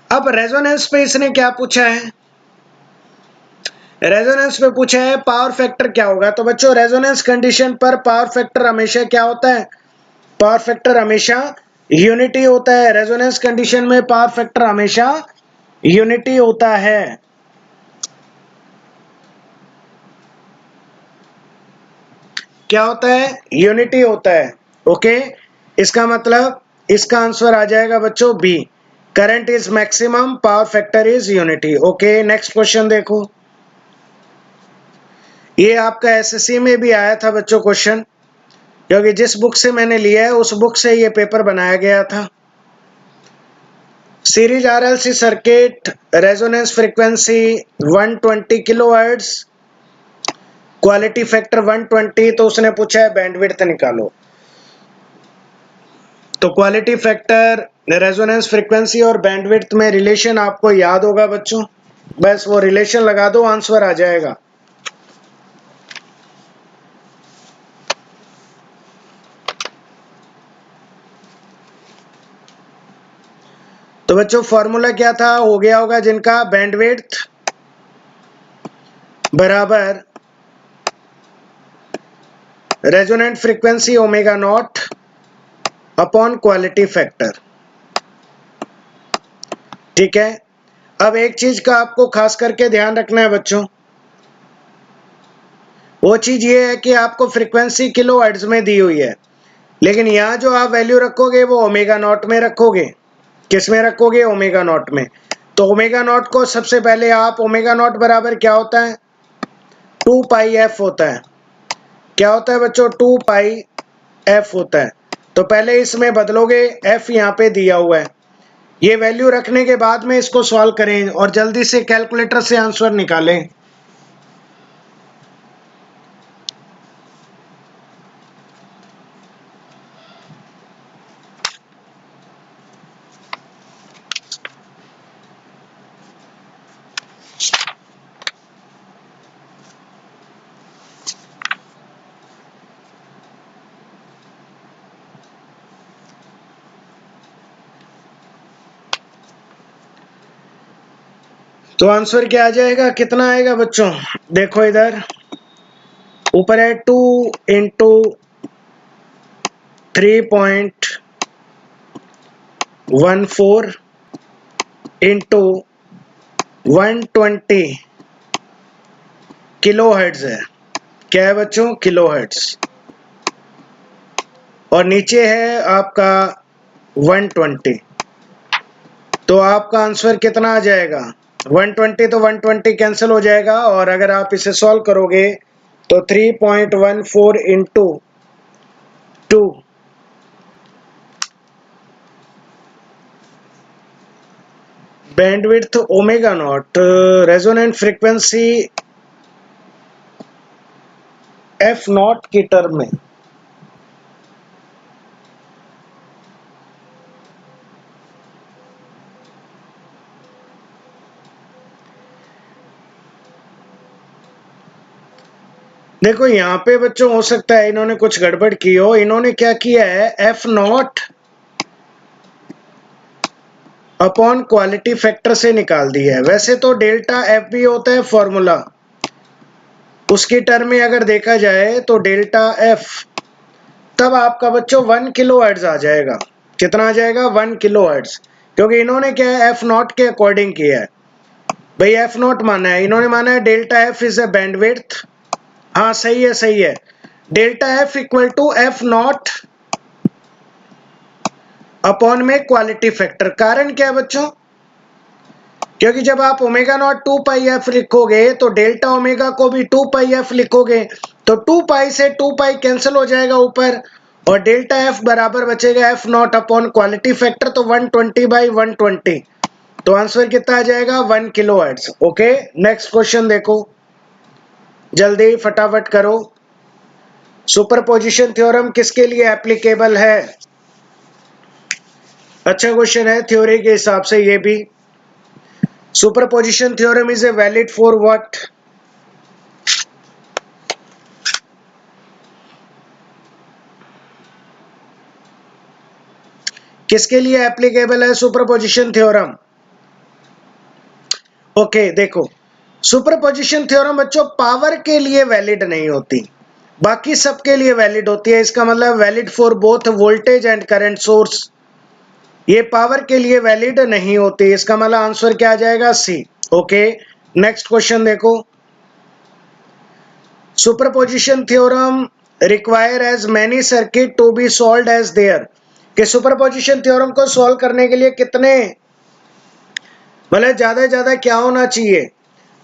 अब रेजोनेंस पे इसने क्या पूछा है, रेजोनेंस पे पूछा है पावर फैक्टर क्या होगा। तो बच्चों रेजोनेंस कंडीशन पर पावर फैक्टर हमेशा क्या होता है, पावर फैक्टर हमेशा यूनिटी होता है। रेजोनेंस कंडीशन में पावर फैक्टर हमेशा यूनिटी होता है। क्या होता है? यूनिटी होता है। ओके, इसका मतलब इसका आंसर आ जाएगा बच्चों B. Current is maximum, power factor is unity. Okay, next question देखो। ये आपका एसएससी में भी आया था बच्चों क्वेश्चन, क्योंकि जिस बुक से मैंने लिया है उस बुक से ये पेपर बनाया गया था। Series RLC circuit, resonance frequency 120 kilohertz, quality factor 120, तो उसने पूछा है बैंडविड्थ निकालो। तो क्वालिटी फैक्टर, रेजोनेंस फ्रीक्वेंसी और बैंडविड्थ में रिलेशन आपको याद होगा बच्चों, बस वो रिलेशन लगा दो, आंसर आ जाएगा। तो बच्चों फॉर्मूला क्या था? हो गया होगा जिनका, बैंडविड्थ बराबर resonant frequency omega naught upon quality factor. ठीक है, अब एक चीज का आपको खास करके ध्यान रखना है बच्चों, वो चीज ये है कि आपको फ्रीक्वेंसी किलो हर्ट्ज में दी हुई है, लेकिन यहाँ जो आप वैल्यू रखोगे वो ओमेगा नॉट में रखोगे। किस में रखोगे? ओमेगा नॉट में। तो ओमेगा नॉट को सबसे पहले आप, ओमेगा नॉट बराबर क्या होता है? 2 पाई एफ होता है। क्या होता है बच्चों? 2 पाई एफ होता है। तो पहले इसमें बदलोगे, एफ यहाँ पे दिया हुआ है, ये वैल्यू रखने के बाद में इसको सॉल्व करें और जल्दी से कैलकुलेटर से आंसर निकालें। तो आंसर क्या आ जाएगा? कितना आएगा बच्चों? देखो इधर ऊपर है 2 इंटू 3.14 इंटू 120 किलो हर्ट्ज है। क्या है बच्चों? Kilo hertz. और नीचे है आपका 120। तो आपका आंसर कितना आ जाएगा? 120, तो 120 कैंसिल हो जाएगा, और अगर आप इसे सॉल्व करोगे तो 3.14 into 2 bandwidth omega naught, resonant frequency F not की टर्म में। देखो यहाँ पे बच्चों हो सकता है इन्होंने कुछ गड़बड़ की हो। इन्होंने क्या किया है? F not upon quality factor से निकाल दिया है। वैसे तो डेल्टा एफ भी होता है फॉर्मूला, उसकी टर्म में अगर देखा जाए तो डेल्टा एफ, तब आपका बच्चों 1 किलो हर्ट्ज आ जाएगा। कितना आ जाएगा? 1 किलो हर्ट्ज, क्योंकि इन्होंने क्या है? एफ नॉट के अकॉर्डिंग किया है। भाई एफ नॉट माना है, इन्होंने माना है delta F is a bandwidth. हाँ सही है, सही है। Delta F equal to F not upon में क्वालिटी फैक्टर। कारण क्या है बच्चों? क्योंकि जब आप ओमेगा नॉट 2 पाई एफ लिखोगे तो डेल्टा ओमेगा को भी 2 पाई एफ लिखोगे, तो 2 पाई से 2 पाई कैंसिल हो जाएगा ऊपर, और डेल्टा एफ बराबर बचेगा F not upon quality factor, तो 120 बाई 120। तो आंसर कितना आ जाएगा? 1 kilo hertz. Okay, next question देखो, जल्दी फटाफट करो। सुपरपोजिशन थ्योरम किसके लिए एप्लीकेबल है? अच्छा क्वेश्चन है थ्योरी के हिसाब से ये भी। Superposition theorem is a valid for what? किसके लिए एप्लीकेबल है सुपरपोजिशन थ्योरम? ओके देखो, सुपरपोजिशन थ्योरम बच्चों पावर के लिए वैलिड नहीं होती, बाकी सबके लिए वैलिड होती है। इसका मतलब valid for both voltage and current source. ये पावर के लिए वैलिड नहीं होती। इसका मतलब आंसर क्या आ जाएगा? सी। ओके, नेक्स्ट क्वेश्चन देखो। Superposition theorem require as many circuit to be solved as there, कि सुपरपोजिशन थ्योरम को सॉल्व करने के लिए कितने, मतलब ज्यादा से ज्यादा क्या होना चाहिए?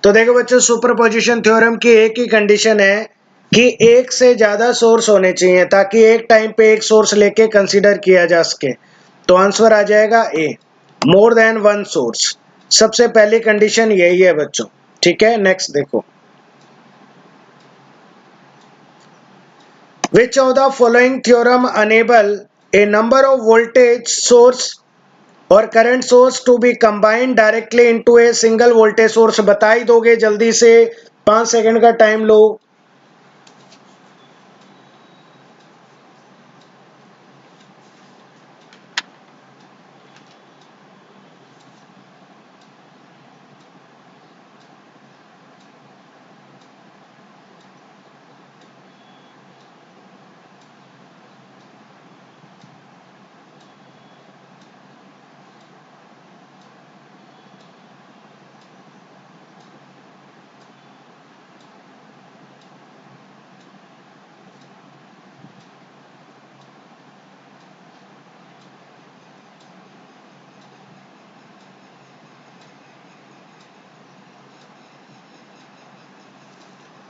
तो देखो बच्चों, सुपरपोजिशन थ्योरम की एक ही कंडीशन है कि एक से ज्यादा सोर्स होने चाहिए, ताकि एक टाइम पे एक सोर्स लेके कंसीडर किया जा सके। तो आंसर आ जाएगा ए, मोर देन वन सोर्स। सबसे पहली कंडीशन यही है बच्चों। ठीक है, नेक्स्ट देखो। Which of the following theorem enable a number of voltage source और current source to be combined directly into a single voltage source? बता ही दोगे जल्दी से, 5 सेकंड का टाइम लो।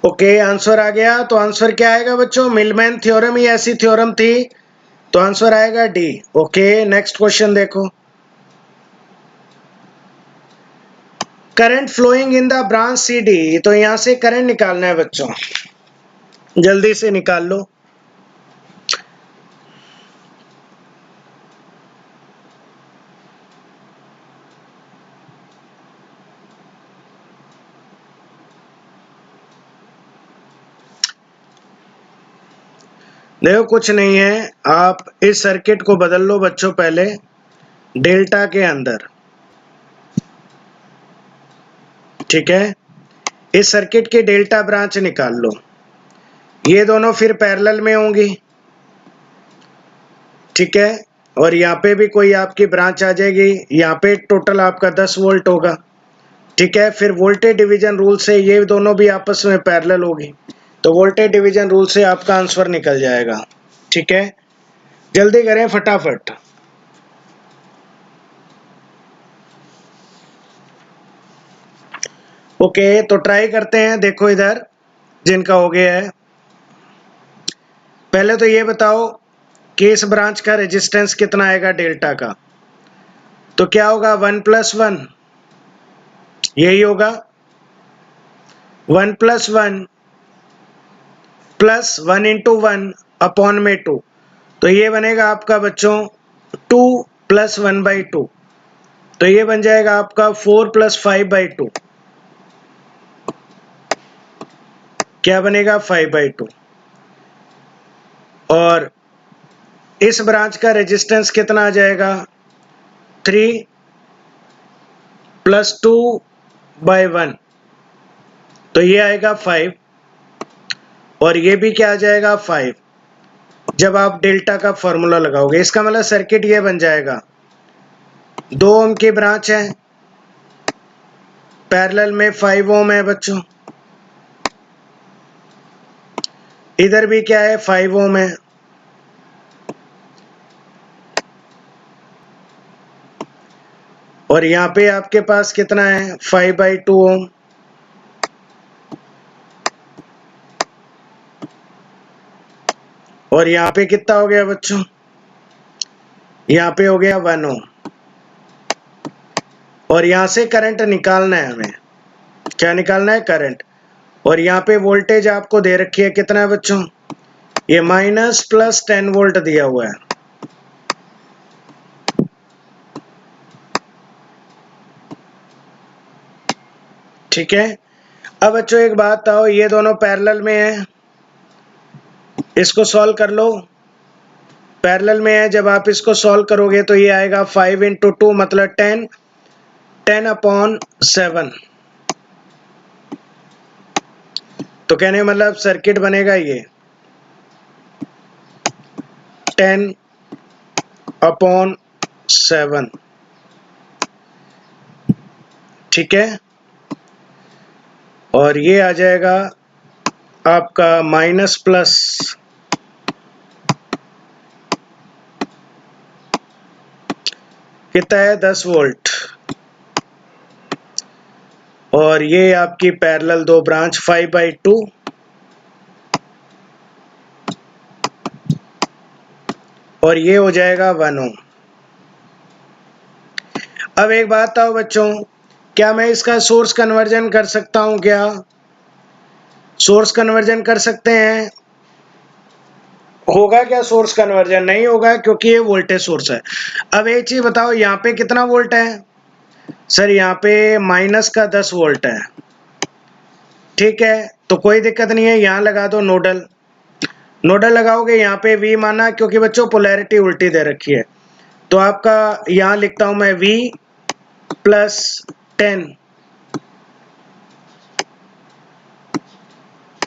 ओके, आंसर आ गया। तो आंसर क्या आएगा बच्चों? मिलमैन थ्योरम ही ऐसी थ्योरम थी, तो आंसर आएगा डी। ओके, नेक्स्ट क्वेश्चन देखो। Current flowing in the branch C D, तो यहां से करंट निकालना है बच्चों, जल्दी से निकाल लो। देखो कुछ नहीं है, आप इस सर्किट को बदल लो बच्चों पहले डेल्टा के अंदर। ठीक है, इस सर्किट की डेल्टा ब्रांच निकाल लो, ये दोनों फिर पैरेलल में होंगी। ठीक है, और यहाँ पे भी कोई आपकी ब्रांच आ जाएगी, यहाँ पे टोटल आपका 10 वोल्ट होगा। ठीक है, फिर वोल्टेज डिवीजन रूल से ये दोनों भी आपस में पैरेलल होगी, तो वोल्टेज डिवीजन रूल से आपका आंसर निकल जाएगा। ठीक है, जल्दी करें फटाफट। ओके, तो ट्राई करते हैं। देखो इधर जिनका हो गया है, पहले तो ये बताओ कि इस ब्रांच का रेजिस्टेंस कितना आएगा डेल्टा का? तो क्या होगा? 1+1, यही होगा। 1+1 प्लस 1 × 1 अपॉन में 2, तो ये बनेगा आपका बच्चों 2 + 1/2, तो ये बन जाएगा आपका 4 + 5/2। क्या बनेगा? 5/2। और इस ब्रांच का रेजिस्टेंस कितना आ जाएगा? 3 + 2/1, तो ये आएगा 5, और ये भी क्या आ जाएगा? 5। जब आप डेल्टा का फॉर्मूला लगाओगे, इसका मतलब सर्किट ये बन जाएगा। 2 ओम की ब्रांच है, पैरेलल में 5 ओम है बच्चों, इधर भी क्या है? 5 ओम है, और यहाँ पे आपके पास कितना है? 5/2 ओम। और यहाँ पे कितना हो गया बच्चों? यहाँ पे हो गया 1 ओम। और यहाँ से करंट निकालना है हमें। क्या निकालना है? करंट। और यहाँ पे वोल्टेज आपको दे रखी है, कितना है बच्चों? ये -+10 वोल्ट दिया हुआ है। ठीक है, अब बच्चों एक बात आओ, ये दोनों पैरेलल में है, इसको सॉल्व कर लो। पैरेलल में है, जब आप इसको सॉल्व करोगे तो ये आएगा 5 × 2 मतलब 10, 10/7। तो कहने मतलब सर्किट बनेगा ये 10/7 7, ठीक है। और ये आ जाएगा आपका माइनस प्लस कितना है 10 वोल्ट। और ये आपकी पैरेलल दो ब्रांच 5/2 और ये हो जाएगा 1 ओम। अब एक बात आओ बच्चों, क्या मैं इसका सोर्स कन्वर्जन कर सकता हूं क्या? सोर्स कन्वर्जन कर सकते हैं? होगा क्या सोर्स कन्वर्जन? नहीं होगा, क्योंकि ये वोल्टेज सोर्स है। अब एक चीज बताओ, यहाँ पे कितना वोल्ट है? सर यहाँ पे माइनस का 10 वोल्ट है, ठीक है। तो कोई दिक्कत नहीं है, यहाँ लगा दो नोडल। नोडल लगाओगे यहाँ पे V माना, क्योंकि बच्चों पोलैरिटी उल्टी दे रखी है। तो आपका यहाँ लिखता हूं मैं V प्लस 10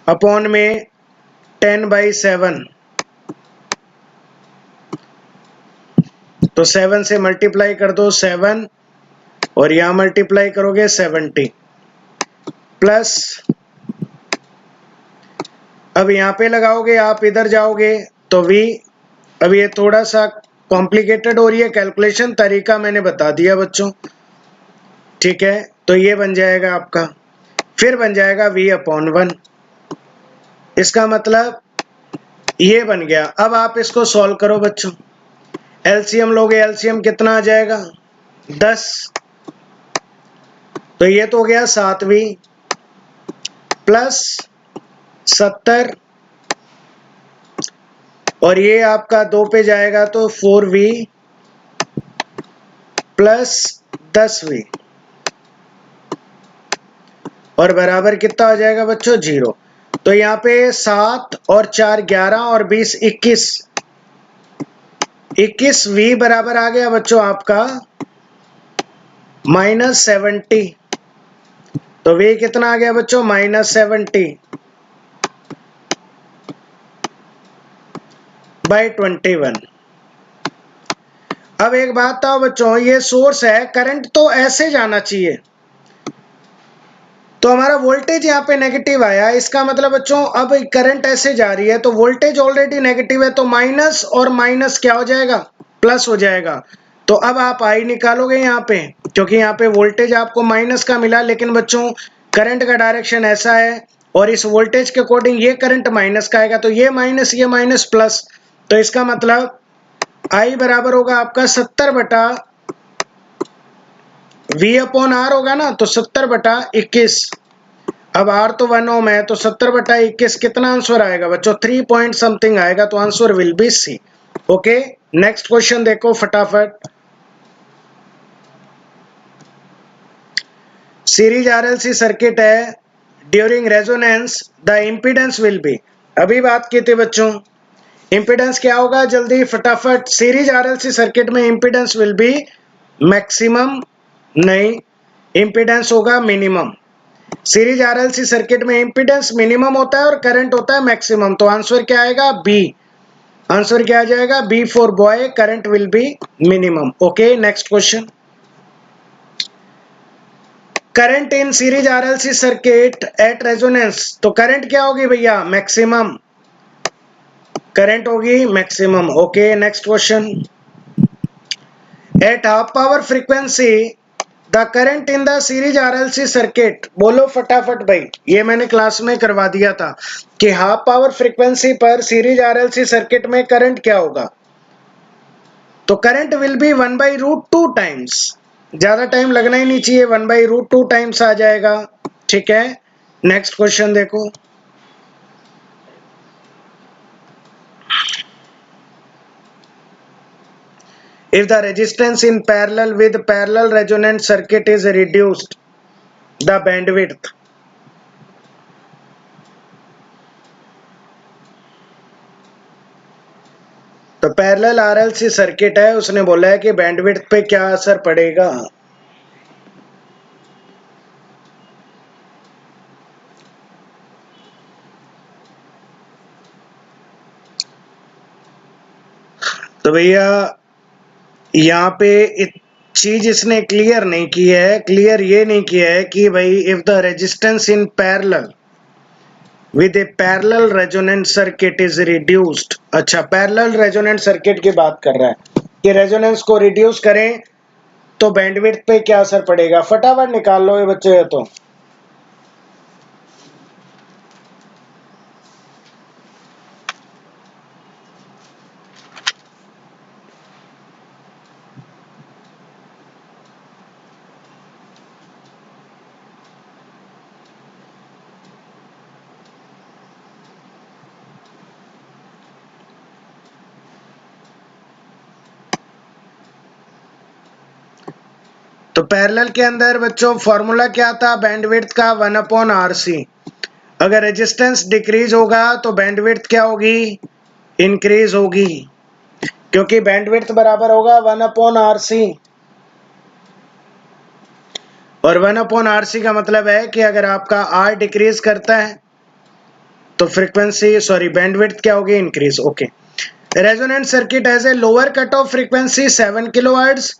अपॉन में 10/7। तो 7 से मल्टीप्लाई कर दो 7, और यहां मल्टीप्लाई करोगे 70 प्लस। अब यहाँ पे लगाओगे, आप इधर जाओगे तो V। अब ये थोड़ा सा कॉम्प्लिकेटेड हो रही है कैलकुलेशन, तरीका मैंने बता दिया बच्चों, ठीक है। तो ये बन जाएगा आपका, फिर बन जाएगा V/1। इसका मतलब ये बन गया। अब आप इसको सॉल्व करो बच्चों, एलसीएम लोगे, एलसीएम कितना आ जाएगा 10। तो ये तो हो गया 7V प्लस 70, और ये आपका 2 पे जाएगा तो 4V प्लस 10V, और बराबर कितना हो जाएगा बच्चों 0। तो यहाँ पे 7 और 4 11 और 20 21, 21V बराबर आ गया बच्चों आपका -70। तो V कितना आ गया बच्चों -70/21। अब एक बात था बच्चों, ये सोर्स है, करंट तो ऐसे जाना चाहिए, तो हमारा वोल्टेज यहाँ पे नेगेटिव आया। इसका मतलब बच्चों अब करंट ऐसे जा रही है तो वोल्टेज ऑलरेडी नेगेटिव है, तो माइनस और माइनस क्या हो जाएगा प्लस हो जाएगा। तो अब आप आई निकालोगे यहाँ पे, क्योंकि यहाँ पे वोल्टेज आपको माइनस का मिला, लेकिन बच्चों करंट का डायरेक्शन ऐसा है, और इस वोल्टेज के अकॉर्डिंग ये करंट माइनस का आएगा, तो ये माइनस प्लस। तो इसका मतलब आई बराबर होगा आपका 70/V/R होगा ना, तो 70/21। अब R तो 1 ओम है, तो 70/21 कितना आंसर आएगा बच्चों 3 पॉइंट समथिंग आएगा, तो answer will be C. Okay, next question देखो फटाफट। सीरीज आरएलसी सर्किट है, during resonance the impedance will be. अभी बात की थी बच्चों, इम्पीडेंस क्या होगा, जल्दी फटाफट। सीरीज आरएलसी सर्किट में इम्पीडेंस विल बी मैक्सिमम, नहीं, इम्पीडेंस होगा मिनिमम। सीरीज आरएलसी सर्किट में इम्पीडेंस मिनिमम होता है और करंट होता है मैक्सिमम, तो आंसर क्या आएगा बी। आंसर क्या आ जाएगा B for boy, current will be minimum. Okay, next question. Current in series RLC circuit at resonance, तो करंट क्या होगी भैया मैक्सिमम, करंट होगी maximum. Okay, next question. At half power frequency the current in the series RLC circuit, बोलो फटाफट भाई, ये मैंने क्लास में करवा दिया था कि हाफ पावर फ्रीक्वेंसी पर सीरीज आरएलसी सर्किट में करंट क्या होगा। तो करंट विल बी 1/√2 टाइम्स, ज्यादा टाइम लगना ही नहीं चाहिए, 1/√2 टाइम्स आ जाएगा, ठीक है। नेक्स्ट क्वेश्चन देखो। If the resistance in parallel with parallel resonant circuit is reduced, the bandwidth, तो पैरेलल आरएलसी सर्किट है, उसने बोला है कि बैंडविड्थ पे क्या असर पड़ेगा। तो भैया यहाँ पे चीज इसने क्लियर नहीं की है, क्लियर ये नहीं किया है कि भाई if the resistance in parallel with A parallel resonant circuit is reduced. अच्छा, पैरेलल रेजोनेंट सर्किट की बात कर रहा है कि रेजोनेंस को रिड्यूस करें तो बैंडविड्थ पे क्या असर पड़ेगा। फटाफट निकाल लो ये बच्चे। है तो तो पैरेलल के अंदर बच्चों फॉर्मूला क्या था बैंडविड्थ का, 1/RC। अगर रेजिस्टेंस डिक्रीज होगा तो बैंडविड्थ क्या होगी, इंक्रीज होगी, क्योंकि बैंडविड्थ बराबर होगा 1/RC। और 1/RC का मतलब है कि अगर आपका R डिक्रीज करता है तो फ्रीक्वेंसी सॉरी बैंडविड्थ क्या होगी, increase. Okay. Resonant circuit as a lower cut off frequency 7 kilohertz,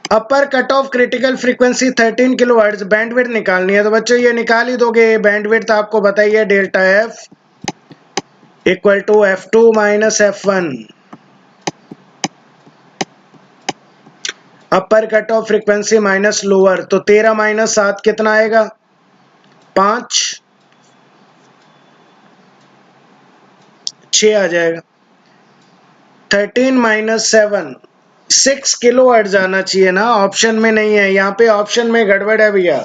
upper cut off critical frequency 13 kilohertz. Bandwidth निकालनी है तो बच्चों ये निकाल ही दोगे। बैंडविड्थ आपको बताइए delta F equal to F2 minus F1। Upper cut off frequency minus lower, तो 13 माइनस 7 कितना आएगा, 5, 6 आ जाएगा। 13 माइनस 7 6 किलो हर्ट्ज जाना चाहिए ना, ऑप्शन में नहीं है। यहाँ पे ऑप्शन में गड़बड़ है भैया,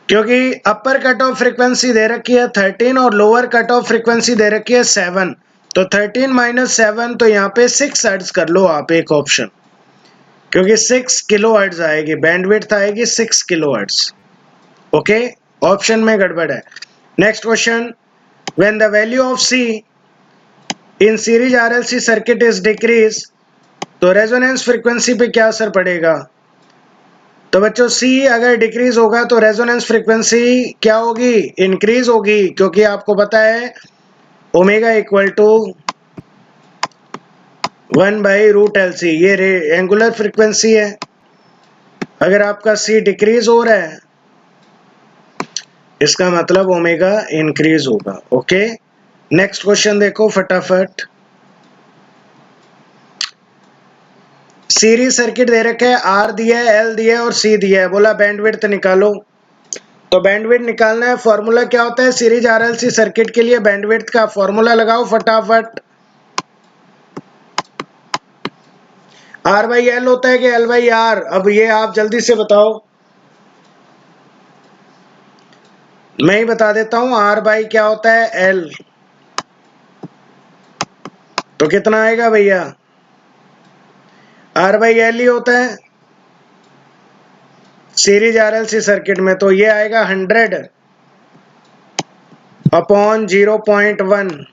क्योंकि अपर कट ऑफ फ्रीक्वेंसी दे रखी है 13 और लोअर कट ऑफ फ्रीक्वेंसी दे रखी है 7। तो 13 माइनस 7 तो यहाँ पे 6 हर्ट्ज कर लो आप एक ऑप्शन, क्योंकि 6 किलो हर्ट्ज आएगी, बैंडविड्थ आएगी 6 किलो हर्ट्ज। ओके, ऑप्शन में गड़बड़ है। Next question, when the value of C in series RLC circuit is decrease, तो रेजोनेंस फ्रीक्वेंसी पे क्या असर पड़ेगा। तो बच्चों C अगर डिक्रीज होगा तो रेजोनेंस फ्रीक्वेंसी क्या होगी, इंक्रीज होगी, क्योंकि आपको पता है ओमेगा इक्वल टू 1/√LC, ये एंगुलर फ्रीक्वेंसी है। अगर आपका C डिक्रीज हो रहा है इसका मतलब ओमेगा इंक्रीज होगा। ओके, नेक्स्ट क्वेश्चन देखो फटाफट। सीरीज सर्किट दे रखे है, R दिया है, L दिया है और C दिया है, बोला बैंडविड्थ निकालो। तो बैंडविड्थ निकालना है, फॉर्मूला क्या होता है सीरीज RLC सर्किट के लिए, बैंडविड्थ का फॉर्मूला लगाओ फटाफट। R/L होता है कि L/R, अब ये आप जल्दी से बताओ। मैं ही बता देता हूं, R/ क्या होता है L, तो कितना आएगा भैया, R/L ही होता है सीरीज RLC सर्किट में, तो ये आएगा 100/0.1।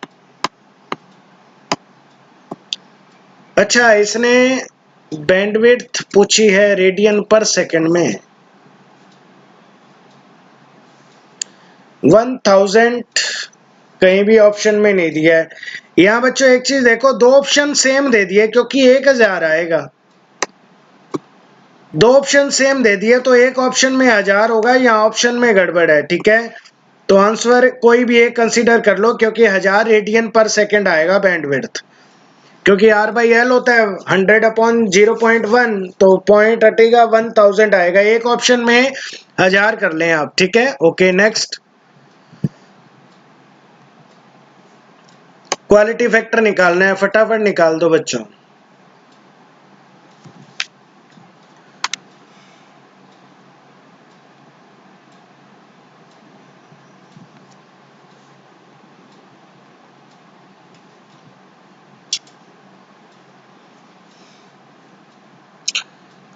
अच्छा, इसने बैंडविड्थ पूछी है रेडियन पर सेकंड में, 1000 कहीं भी ऑप्शन में नहीं दिया है। यहाँ बच्चों एक चीज देखो, दो ऑप्शन सेम दे दिए, क्योंकि 1000 आएगा, दो ऑप्शन सेम दे दिए तो एक ऑप्शन में 1000 होगा, यहाँ ऑप्शन में गड़बड़ है। ठीक है, तो आंसर कोई भी एक कंसीडर कर लो, क्योंकि 1000 रेडियन पर सेकंड आएगा बैंडविड्थ, क्योंकि R/L होता है 100/0.1, तो पॉइंट हटेगा 1000 आएगा, एक ऑप्शन में 1000 कर लें आप। ठीक है, ओके नेक्स्ट। क्वालिटी फैक्टर निकालना है, फटाफट निकाल दो बच्चों।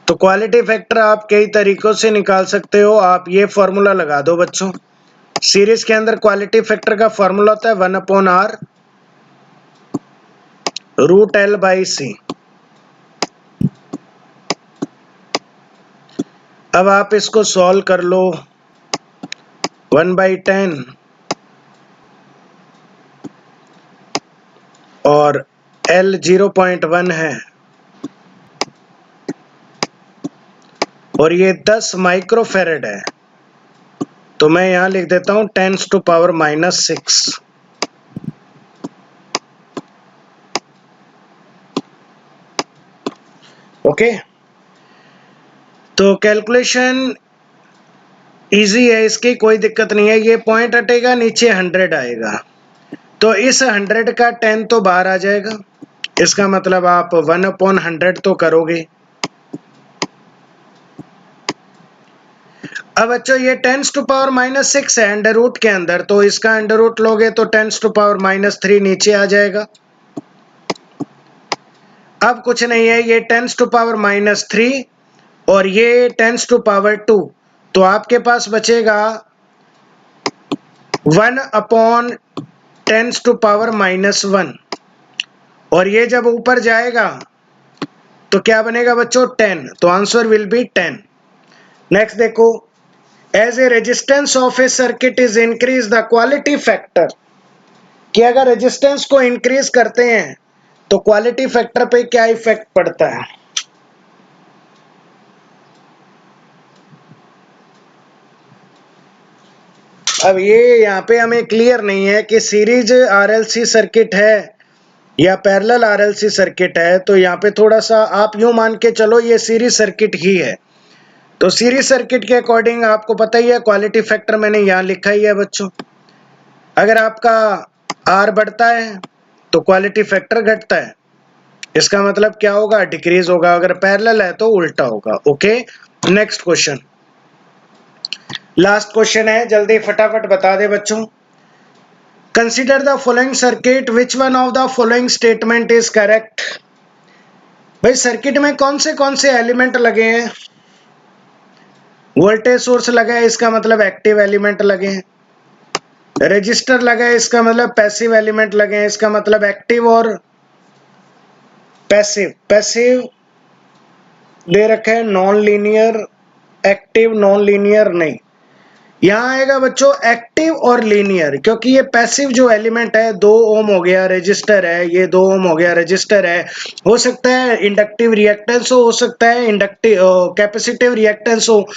तो क्वालिटी फैक्टर आप कई तरीकों से निकाल सकते हो, आप ये फॉर्मूला लगा दो बच्चों। सीरीज के अंदर क्वालिटी फैक्टर का फॉर्मूला होता है 1/R√L/C। अब आप इसको सॉल्व कर लो, 1/10 और L 0.1 है और ये 10 माइक्रोफेरेड है, तो मैं यहां लिख देता हूं 10⁻⁻⁶। ओके, तो कैलकुलेशन इजी है, इसकी कोई दिक्कत नहीं है। ये पॉइंट हटेगा, नीचे 100 आएगा, तो इस 100 का 10 तो बाहर आ जाएगा। इसका मतलब आप 1/100 तो करोगे। अब बच्चों ये 10⁻⁻⁶ है अंडर रूट के अंदर, तो इसका अंडर रूट लोगे तो 10⁻³ नीचे आ जाएगा। अब कुछ नहीं है, ये 10⁻³ और ये 10⁻², तो आपके पास बचेगा 1/10⁻⁻1 और ये जब ऊपर जाएगा तो क्या बनेगा बच्चों 10, तो आंसर विल बी 10। नेक्स्ट देखो, as a resistance of a circuit is increase the quality factor, कि अगर रेजिस्टेंस को इंक्रीज करते हैं तो क्वालिटी फैक्टर पे क्या इफेक्ट पड़ता है। अब ये यहाँ पे हमें क्लियर नहीं है कि सीरीज आरएलसी सर्किट है या पैरेलल आरएलसी सर्किट है, तो यहाँ पे थोड़ा सा आप यूं मान के चलो ये सीरीज सर्किट ही है। तो सीरीज सर्किट के अकॉर्डिंग आपको पता ही है क्वालिटी फैक्टर मैंने यहाँ लिखा ही है बच्चों। अगर आपका आर बढ़ता है तो क्वालिटी फैक्टर घटता है, इसका मतलब क्या होगा, डिक्रीज होगा। अगर पैरेलल है तो उल्टा होगा। Okay, next question, last question है, जल्दी फटाफट बता दे बच्चों। Consider the following circuit, which one of the following statement is correct. भाई सर्किट में कौन से एलिमेंट लगे हैं, वोल्टेज सोर्स लगा है, इसका मतलब एक्टिव एलिमेंट लगे हैं। रजिस्टर लगा है, इसका मतलब पैसिव एलिमेंट लगे हैं, इसका मतलब एक्टिव और पैसिव। पैसिव दे रखा है non linear, active non linear नहीं। यहां आएगा बच्चों एक्टिव और लीनियर, क्योंकि ये पैसिव जो एलिमेंट है 2 ओम हो गया रजिस्टर है, ये 2 ओम हो गया रजिस्टर है। हो सकता है इंडक्टिव रिएक्टेंस हो सकता है इंडक्टिव कैपेसिटिव रिएक्टेंस हो,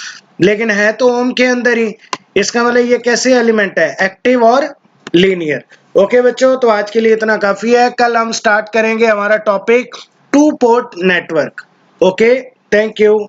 लेकिन है तो ओम के अंदर ही। इसका मतलब ये कैसे एलिमेंट है, एक्टिव और लीनियर। ओके बच्चों, तो आज के लिए इतना काफी है। कल हम स्टार्ट करेंगे हमारा topic 2 port network. Okay, thank you.